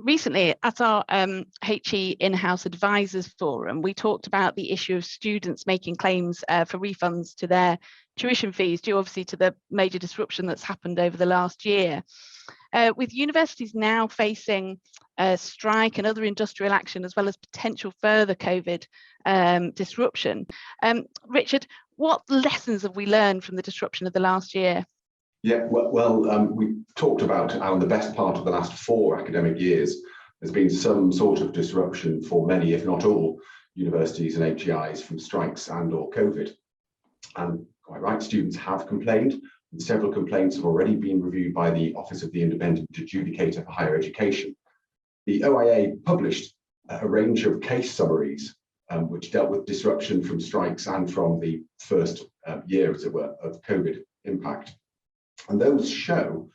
recently at our HE in-house advisors forum, we talked about the issue of students making claims for refunds to their tuition fees, due obviously to the major disruption that's happened over the last year. With universities now facing strike and other industrial action, as well as potential further COVID disruption. Richard, what lessons have we learned from the disruption of the last year? Yeah, we talked about how in the best part of the last 4 academic years, there's been some sort of disruption for many, if not all, universities and HEIs from strikes and/or COVID. And quite right, students have complained, and several complaints have already been reviewed by the Office of the Independent Adjudicator for Higher Education. The OIA published a range of case summaries which dealt with disruption from strikes and from the first year, as it were, of COVID impact. And those show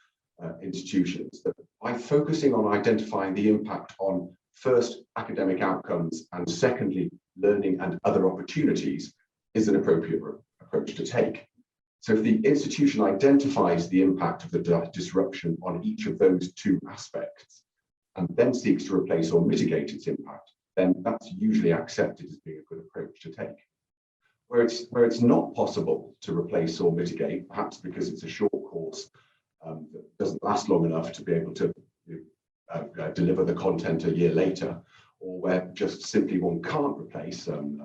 institutions that by focusing on identifying the impact on first academic outcomes and secondly learning and other opportunities is an appropriate approach to take. So if the institution identifies the impact of the disruption on each of those 2 aspects and then seeks to replace or mitigate its impact, then that's usually accepted as being a good approach to take. Where it's not possible to replace or mitigate, perhaps because it's a short course that doesn't last long enough to be able to deliver the content a year later, or where just simply one can't replace an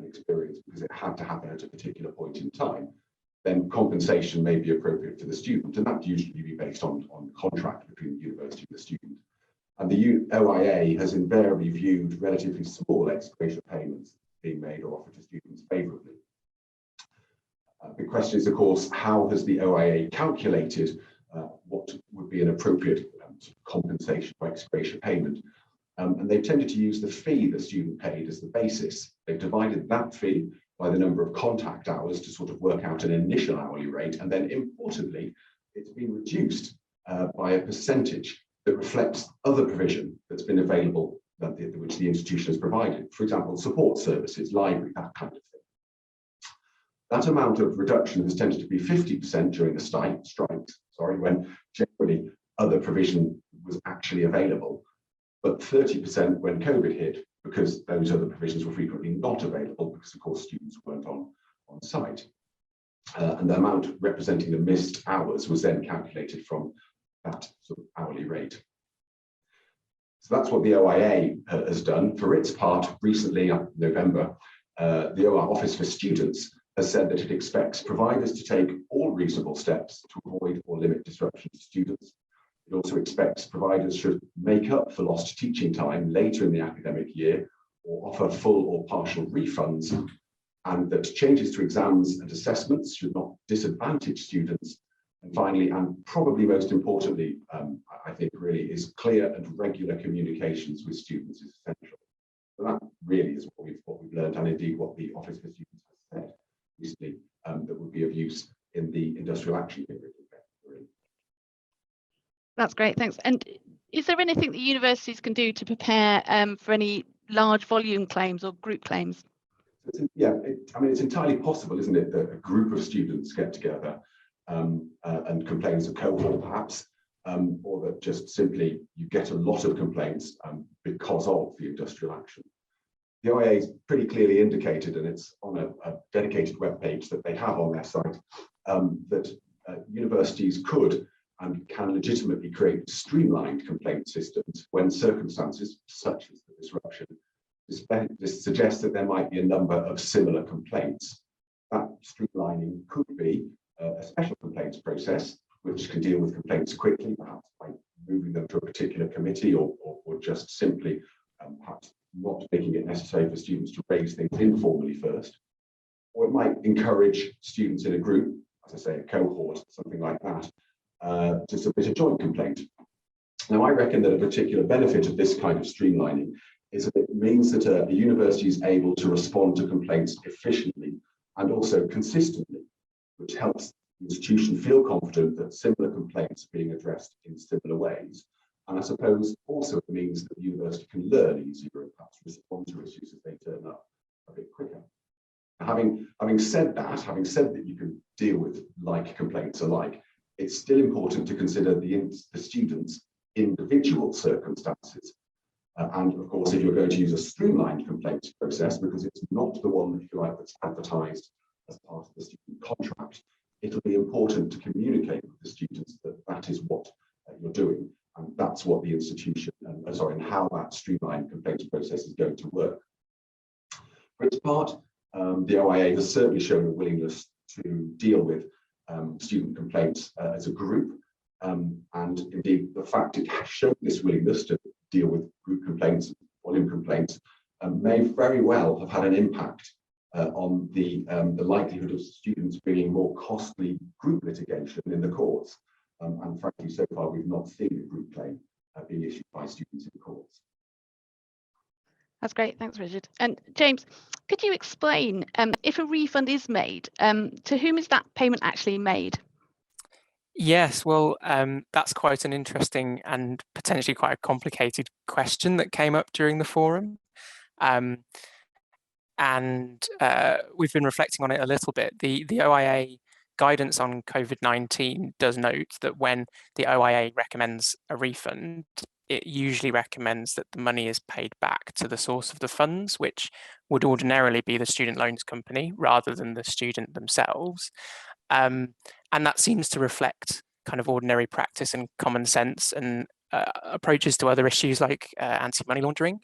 experience because it had to happen at a particular point in time, then compensation may be appropriate for the student, and that usually be based on contract between the university and the student. And the OIA has invariably viewed relatively small ex gratia payments being made or offered to students favourably. The question is, of course, how has the OIA calculated what would be an appropriate compensation for ex gratia payment? And they've tended to use the fee the student paid as the basis. They've divided that fee by the number of contact hours to sort of work out an initial hourly rate, and then importantly, it's been reduced by a percentage that reflects other provision that's been available which the institution has provided. For example, support services, library, that kind of thing. That amount of reduction has tended to be 50% during the strikes, when generally other provision was actually available, but 30% when COVID hit, because those other provisions were frequently not available because, of course, students weren't on site. And the amount representing the missed hours was then calculated from that sort of hourly rate. So that's what the OIA has done. For its part, recently, in November, the Office for Students has said that it expects providers to take all reasonable steps to avoid or limit disruption to students. It also expects providers should make up for lost teaching time later in the academic year or offer full or partial refunds, and that changes to exams and assessments should not disadvantage students. And finally, and probably most importantly, I think really is clear and regular communications with students is essential. So that really is what we've learned, and indeed what the Office for Students has said recently that would be of use in the industrial action period. That's great, thanks. And is there anything that universities can do to prepare for any large volume claims or group claims? Yeah, it's entirely possible, isn't it, that a group of students get together and complain as a cohort, perhaps, or that just simply you get a lot of complaints because of the industrial action. The OIA is pretty clearly indicated, and it's on a dedicated web page that they have on their site, that universities could and can legitimately create streamlined complaint systems when circumstances such as the disruption suggest that there might be a number of similar complaints. That streamlining could be a special complaints process, which can deal with complaints quickly, perhaps by moving them to a particular committee or just simply perhaps not making it necessary for students to raise things informally first. Or it might encourage students in a group, as I say, a cohort, something like that, to submit a joint complaint. Now, I reckon that a particular benefit of this kind of streamlining is that it means that a university is able to respond to complaints efficiently and also consistently, which helps the institution feel confident that similar complaints are being addressed in similar ways. And I suppose also it means that the university can learn easier and perhaps respond to issues as they turn up a bit quicker. Having said that you can deal with like complaints alike, it's still important to consider the students individual circumstances. And of course, if you're going to use a streamlined complaints process, because it's not the one, if you like, that's advertised as part of the student contract, it'll be important to communicate with the students that that is what you're doing. And that's what the institution, and how that streamlined complaints process is going to work. For its part, the OIA has certainly shown a willingness to deal with student complaints as a group. And indeed, the fact it has shown this willingness to deal with group complaints, volume complaints, may very well have had an impact on the likelihood of students bringing more costly group litigation in the courts. And frankly, so far, we've not seen a group claim being issued by students in courts. That's great. Thanks, Richard. And James, could you explain if a refund is made, to whom is that payment actually made? Yes, well, that's quite an interesting and potentially quite a complicated question that came up during the forum. We've been reflecting on it a little bit. The OIA guidance on COVID-19 does note that when the OIA recommends a refund, it usually recommends that the money is paid back to the source of the funds, which would ordinarily be the student loans company rather than the student themselves. And that seems to reflect kind of ordinary practice and common sense and approaches to other issues like anti-money laundering.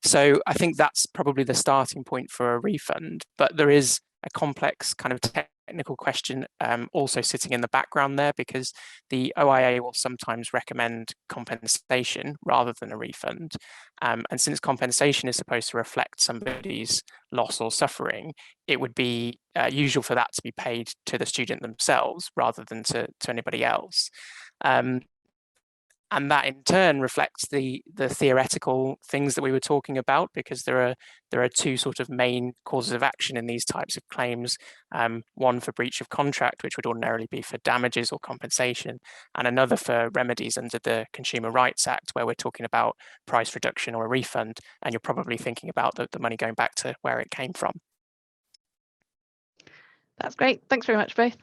So I think that's probably the starting point for a refund, but there is a complex kind of technical question also sitting in the background there, because the OIA will sometimes recommend compensation rather than a refund. And since compensation is supposed to reflect somebody's loss or suffering, it would be usual for that to be paid to the student themselves rather than to anybody else. And that in turn reflects the theoretical things that we were talking about, because there are two sort of main causes of action in these types of claims. One for breach of contract, which would ordinarily be for damages or compensation, and another for remedies under the Consumer Rights Act, where we're talking about price reduction or a refund, and you're probably thinking about the money going back to where it came from. That's great. Thanks very much, both.